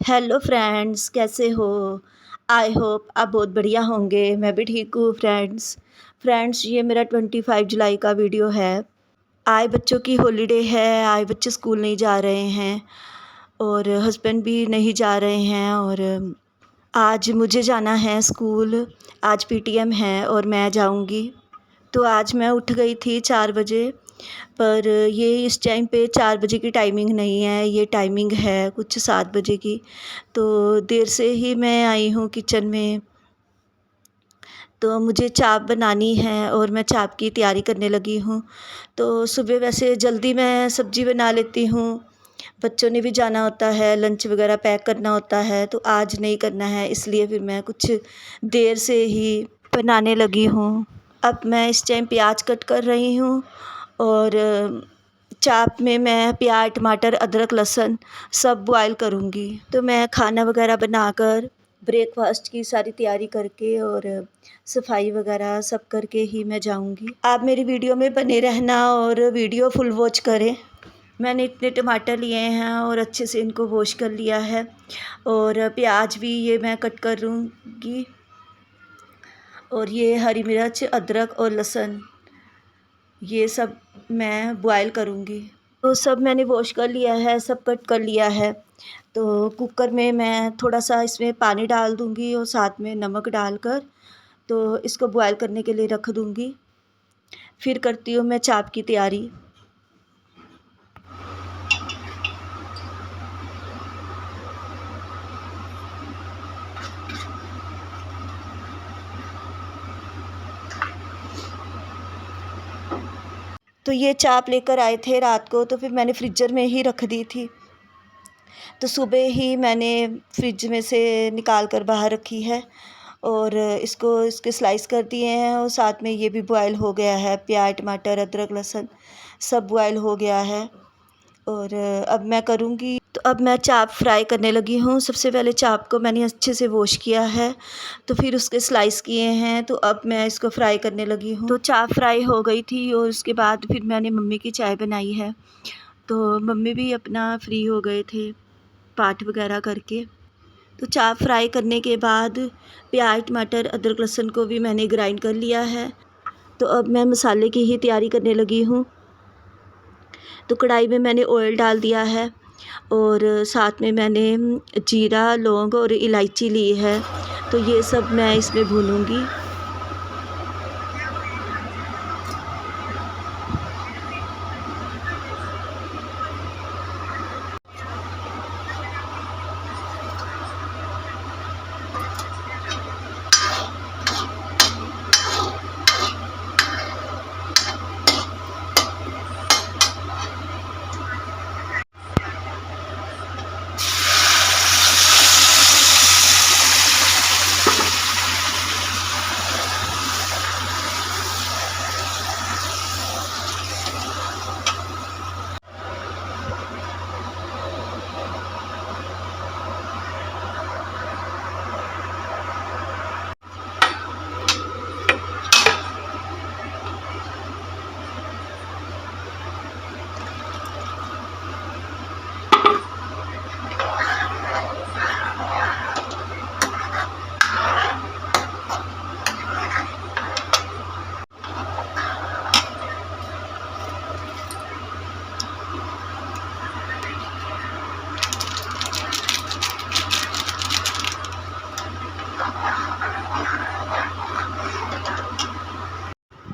Hello friends, कैसे हो? I hope आप बहुत बढ़िया होंगे। मैं भी ठीक हूँ फ्रेंड्स, ये मेरा 25 जुलाई का वीडियो है। आए बच्चों की हॉलीडे है, आए बच्चे स्कूल नहीं जा रहे हैं और हस्बैंड भी नहीं जा रहे हैं। और आज मुझे जाना है स्कूल। आज पीटीएम है और मैं जाऊँगी। तो आज मैं उठ गई थी 4 बजे, पर ये इस टाइम पे 4 बजे की टाइमिंग नहीं है, ये टाइमिंग है कुछ 7 बजे की। तो देर से ही मैं आई हूँ किचन में। तो मुझे चाप बनानी है और मैं चाप की तैयारी करने लगी हूँ। तो सुबह वैसे जल्दी मैं सब्ज़ी बना लेती हूँ, बच्चों ने भी जाना होता है, लंच वगैरह पैक करना होता है, तो आज नहीं करना है, इसलिए फिर मैं कुछ देर से ही बनाने लगी हूँ। अब मैं इस टाइम प्याज कट कर रही हूँ और चाप में मैं प्याज, टमाटर, अदरक, लहसुन सब बॉयल करूँगी। तो मैं खाना वगैरह बनाकर ब्रेकफास्ट की सारी तैयारी करके और सफाई वगैरह सब करके ही मैं जाऊँगी। आप मेरी वीडियो में बने रहना और वीडियो फुल वॉच करें। मैंने इतने टमाटर लिए हैं और अच्छे से इनको वॉश कर लिया है और प्याज भी ये मैं कट करूँगी और ये हरी मिर्च, अदरक और लहसुन ये सब मैं बॉयल करूँगी। तो सब मैंने वॉश कर लिया है, सब कट कर लिया है। तो कुकर में मैं थोड़ा सा इसमें पानी डाल दूँगी और साथ में नमक डालकर तो इसको बॉयल करने के लिए रख दूँगी। फिर करती हूँ मैं चाप की तैयारी। तो ये चाप लेकर आए थे रात को, तो फिर मैंने फ्रीज़र में ही रख दी थी। तो सुबह ही मैंने फ्रिज में से निकाल कर बाहर रखी है और इसके स्लाइस कर दिए हैं और साथ में ये भी बॉयल हो गया है। प्याज, टमाटर, अदरक, लहसुन सब बॉयल हो गया है और अब मैं करूँगी। तो अब मैं चाप फ्राई करने लगी हूँ। सबसे पहले चाप को मैंने अच्छे से वॉश किया है, तो फिर उसके स्लाइस किए हैं, तो अब मैं इसको फ्राई करने लगी हूँ। तो चाप फ्राई हो गई थी और उसके बाद फिर मैंने मम्मी की चाय बनाई है। तो मम्मी भी अपना फ्री हो गए थे पाठ वगैरह करके। तो चाप फ्राई करने के बाद प्याज, टमाटर, अदरक, लहसुन को भी मैंने ग्राइंड कर लिया है। तो अब मैं मसाले की ही तैयारी करने लगी हूँ। तो कढ़ाई में मैंने ऑयल डाल दिया है और साथ में मैंने जीरा, लौंग और इलायची ली है, तो ये सब मैं इसमें भूनूँगी।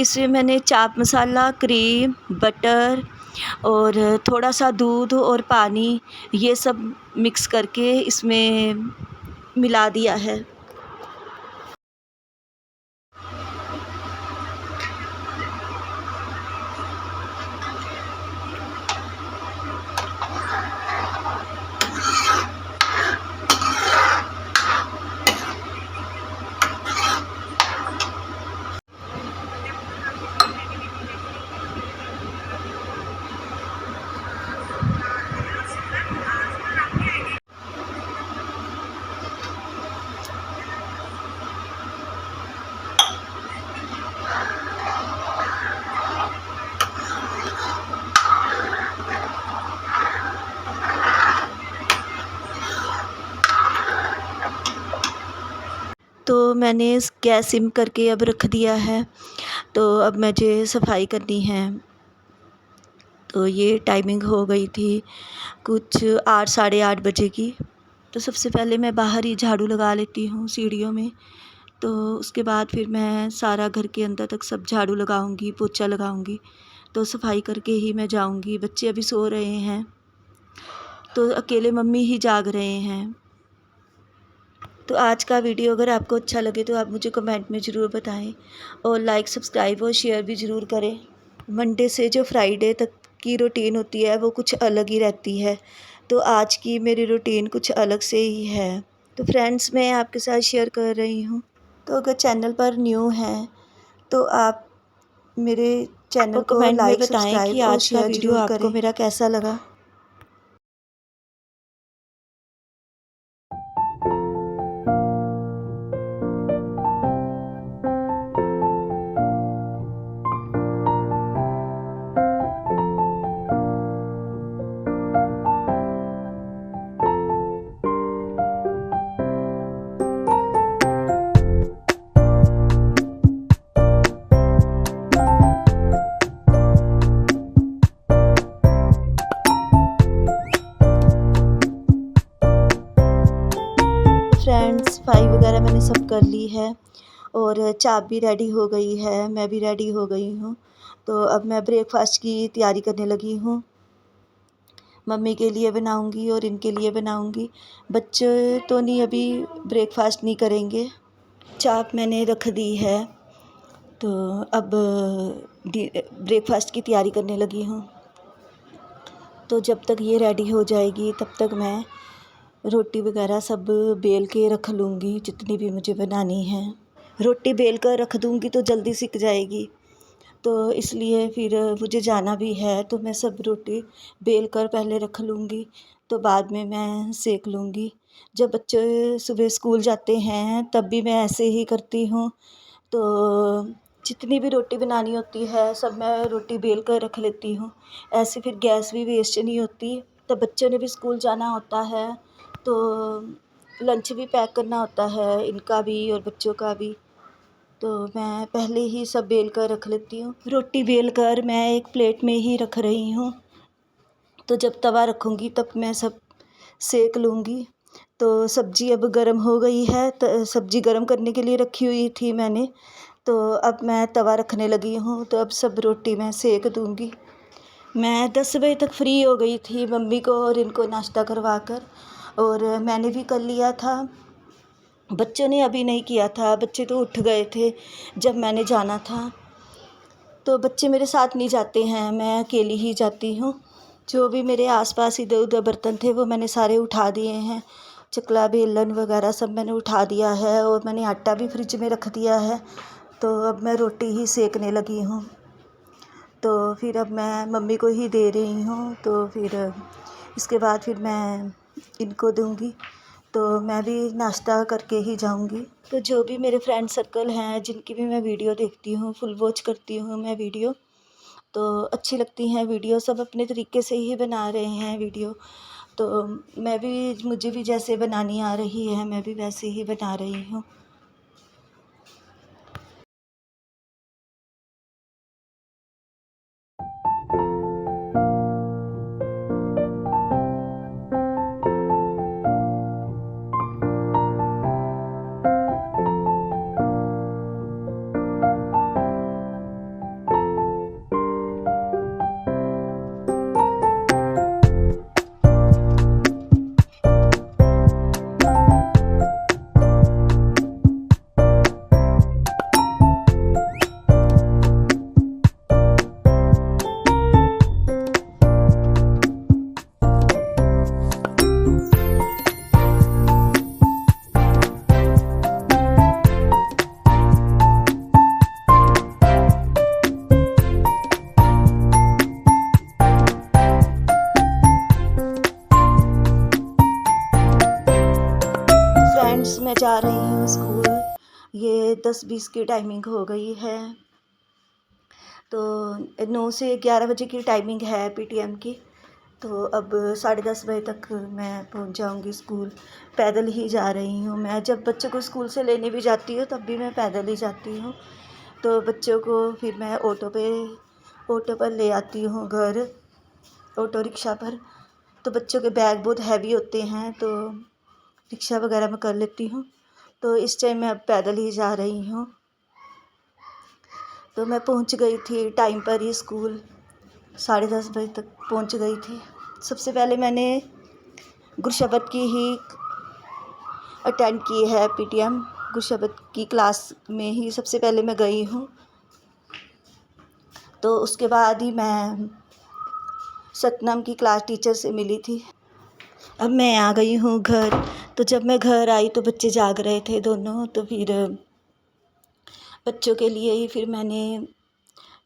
इसमें मैंने चाप मसाला, क्रीम, बटर और थोड़ा सा दूध और पानी ये सब मिक्स करके इसमें मिला दिया है। तो मैंने गैस सिम करके अब रख दिया है। तो अब मुझे सफाई करनी है। तो ये टाइमिंग हो गई थी कुछ 8 साढ़े 8 बजे की। तो सबसे पहले मैं बाहर ही झाड़ू लगा लेती हूँ सीढ़ियों में। तो उसके बाद फिर मैं सारा घर के अंदर तक सब झाड़ू लगाऊंगी, पोछा लगाऊंगी। तो सफाई करके ही मैं जाऊंगी। बच्चे अभी सो रहे हैं, तो अकेले मम्मी ही जाग रहे हैं। तो आज का वीडियो अगर आपको अच्छा लगे तो आप मुझे कमेंट में ज़रूर बताएं और लाइक, सब्सक्राइब और शेयर भी ज़रूर करें। मंडे से जो फ्राइडे तक की रूटीन होती है वो कुछ अलग ही रहती है। तो आज की मेरी रूटीन कुछ अलग से ही है। तो फ्रेंड्स, मैं आपके साथ शेयर कर रही हूँ। तो अगर चैनल पर न्यू हैं तो आप मेरे चैनल को कमेंट में लाइक, बताएं कि सब्सक्राइब और आज का शेयर वीडियो ज़रूर आपको करें। मेरा कैसा लगा। फ्रेंड्स, सफाई वगैरह मैंने सब कर ली है और चाय भी रेडी हो गई है, मैं भी रेडी हो गई हूँ। तो अब मैं ब्रेकफास्ट की तैयारी करने लगी हूँ। मम्मी के लिए बनाऊँगी और इनके लिए बनाऊँगी। बच्चे तो नहीं, अभी ब्रेकफास्ट नहीं करेंगे। चाय मैंने रख दी है। तो अब ब्रेकफास्ट की तैयारी करने लगी हूँ। तो जब तक ये रेडी हो जाएगी तब तक मैं रोटी वगैरह सब बेल के रख लूँगी, जितनी भी मुझे बनानी है। रोटी बेल कर रख दूँगी तो जल्दी सिक जाएगी। तो इसलिए फिर मुझे जाना भी है, तो मैं सब रोटी बेल कर पहले रख लूँगी, तो बाद में मैं सेक लूँगी। जब बच्चे सुबह स्कूल जाते हैं तब भी मैं ऐसे ही करती हूँ। तो जितनी भी रोटी बनानी होती है सब मैं रोटी बेल कर रख लेती हूँ। ऐसे फिर गैस भी वेस्ट नहीं होती। तब बच्चों ने भी स्कूल जाना होता है, तो लंच भी पैक करना होता है, इनका भी और बच्चों का भी। तो मैं पहले ही सब बेल कर रख लेती हूँ। रोटी बेल कर मैं एक प्लेट में ही रख रही हूँ। तो जब तवा रखूँगी तब मैं सब सेक लूँगी। तो सब्ज़ी अब गर्म हो गई है, तो सब्ज़ी गर्म करने के लिए रखी हुई थी मैंने। तो अब मैं तवा रखने लगी हूँ, तो अब सब रोटी मैं सेक दूँगी। मैं 10 बजे तक फ्री हो गई थी मम्मी को और इनको नाश्ता करवा कर, और मैंने भी कर लिया था। बच्चों ने अभी नहीं किया था, बच्चे तो उठ गए थे जब मैंने जाना था। तो बच्चे मेरे साथ नहीं जाते हैं, मैं अकेली ही जाती हूँ। जो भी मेरे आसपास इधर उधर बर्तन थे वो मैंने सारे उठा दिए हैं। चकला बेलन वगैरह सब मैंने उठा दिया है और मैंने आटा भी फ्रिज में रख दिया है। तो अब मैं रोटी ही सेकने लगी हूँ। तो फिर अब मैं मम्मी को ही दे रही हूँ। तो फिर इसके बाद फिर मैं इनको दूँगी। तो मैं भी नाश्ता करके ही जाऊँगी। तो जो भी मेरे फ्रेंड सर्कल हैं, जिनकी भी मैं वीडियो देखती हूँ, फुल वॉच करती हूँ मैं वीडियो, तो अच्छी लगती हैं वीडियो। सब अपने तरीके से ही बना रहे हैं वीडियो। तो मुझे भी जैसे बनानी आ रही है मैं भी वैसे ही बना रही हूँ। फ्रेंड्स, मैं जा रही हूँ स्कूल। ये 10:20 की टाइमिंग हो गई है। तो 9 से 11 बजे की टाइमिंग है पीटीएम की। तो अब 10:30 बजे तक मैं पहुंच जाऊंगी स्कूल। पैदल ही जा रही हूँ मैं। जब बच्चों को स्कूल से लेने भी जाती हूँ तब भी मैं पैदल ही जाती हूँ। तो बच्चों को फिर मैं ऑटो पर ले आती हूँ घर, ऑटो रिक्शा पर। तो बच्चों के बैग बहुत हैवी होते हैं तो रिक्शा वगैरह में कर लेती हूँ। तो इस टाइम मैं अब पैदल ही जा रही हूँ। तो मैं पहुँच गई थी टाइम पर ही स्कूल, 10:30 बजे तक पहुँच गई थी। सबसे पहले मैंने गुरशब्द की ही अटेंड की है, पीटीएम गुरशब्द की क्लास में ही सबसे पहले मैं गई हूँ। तो उसके बाद ही मैं सतनाम की क्लास टीचर से मिली थी। अब मैं आ गई हूँ घर। तो जब मैं घर आई तो बच्चे जाग रहे थे दोनों। तो फिर बच्चों के लिए ही फिर मैंने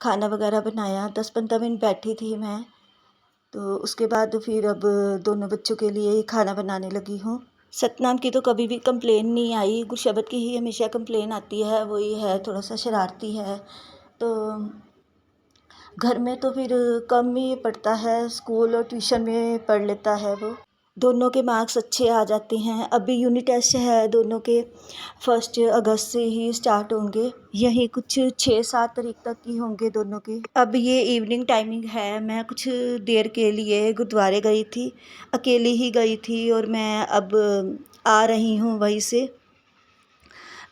खाना वगैरह बनाया। 10-15 मिनट बैठी थी मैं। तो उसके बाद फिर अब दोनों बच्चों के लिए ही खाना बनाने लगी हूँ। सतनाम की तो कभी भी कंप्लेन नहीं आई, गुरशब्द की ही हमेशा कंप्लेन आती है। वही है, थोड़ा सा शरारती है। तो घर में तो फिर कम ही पढ़ता है, स्कूल और ट्यूशन में पढ़ लेता है वो। दोनों के मार्क्स अच्छे आ जाते हैं। अभी यूनिट टेस्ट है दोनों के, 1 अगस्त से ही स्टार्ट होंगे। यही कुछ 6-7 तारीख तक ही होंगे दोनों के। अब ये इवनिंग टाइमिंग है। मैं कुछ देर के लिए गुरुद्वारे गई थी, अकेली ही गई थी और मैं अब आ रही हूँ वहीं से।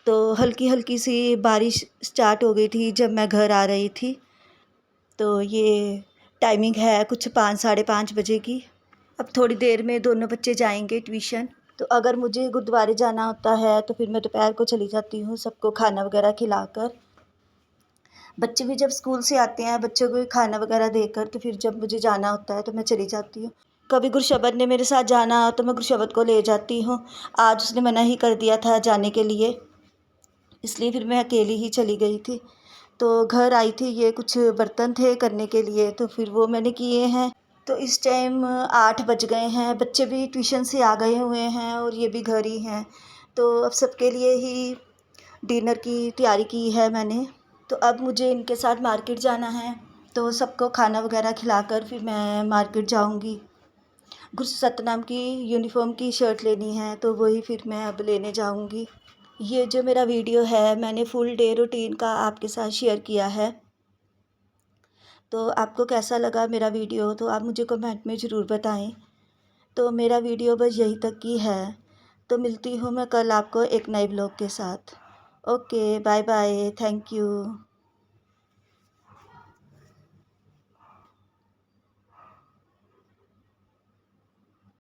तो हल्की हल्की सी बारिश स्टार्ट हो गई थी जब मैं घर आ रही थी। तो ये टाइमिंग है कुछ 5-5:30 बजे की। अब थोड़ी देर में दोनों बच्चे जाएंगे ट्यूशन। तो अगर मुझे गुरुद्वारे जाना होता है तो फिर मैं दोपहर को चली जाती हूँ, सबको खाना वगैरह खिलाकर। बच्चे भी जब स्कूल से आते हैं, बच्चों को खाना वगैरह देकर, तो फिर जब मुझे जाना होता है तो मैं चली जाती हूँ। कभी गुरशब्द ने मेरे साथ जाना हो तो मैं गुरशब्द को ले जाती हूँ। आज उसने मना ही कर दिया था जाने के लिए, इसलिए फिर मैं अकेली ही चली गई थी। तो घर आई थी, ये कुछ बर्तन थे करने के लिए तो फिर वो मैंने किए हैं। तो इस टाइम 8 बज गए हैं, बच्चे भी ट्यूशन से आ गए हुए हैं और ये भी घर ही हैं। तो अब सबके लिए ही डिनर की तैयारी की है मैंने। तो अब मुझे इनके साथ मार्केट जाना है। तो सबको खाना वगैरह खिलाकर फिर मैं मार्केट जाऊंगी। गुरु सतनाम की यूनिफॉर्म की शर्ट लेनी है तो वही फिर मैं अब लेने जाऊंगी। ये जो मेरा वीडियो है मैंने फुल डे रूटीन का आपके साथ शेयर किया है। तो आपको कैसा लगा मेरा वीडियो तो आप मुझे कमेंट में ज़रूर बताएं। तो मेरा वीडियो बस यहीं तक की है। तो मिलती हूँ मैं कल आपको एक नए ब्लॉग के साथ। Okay, bye bye, thank you.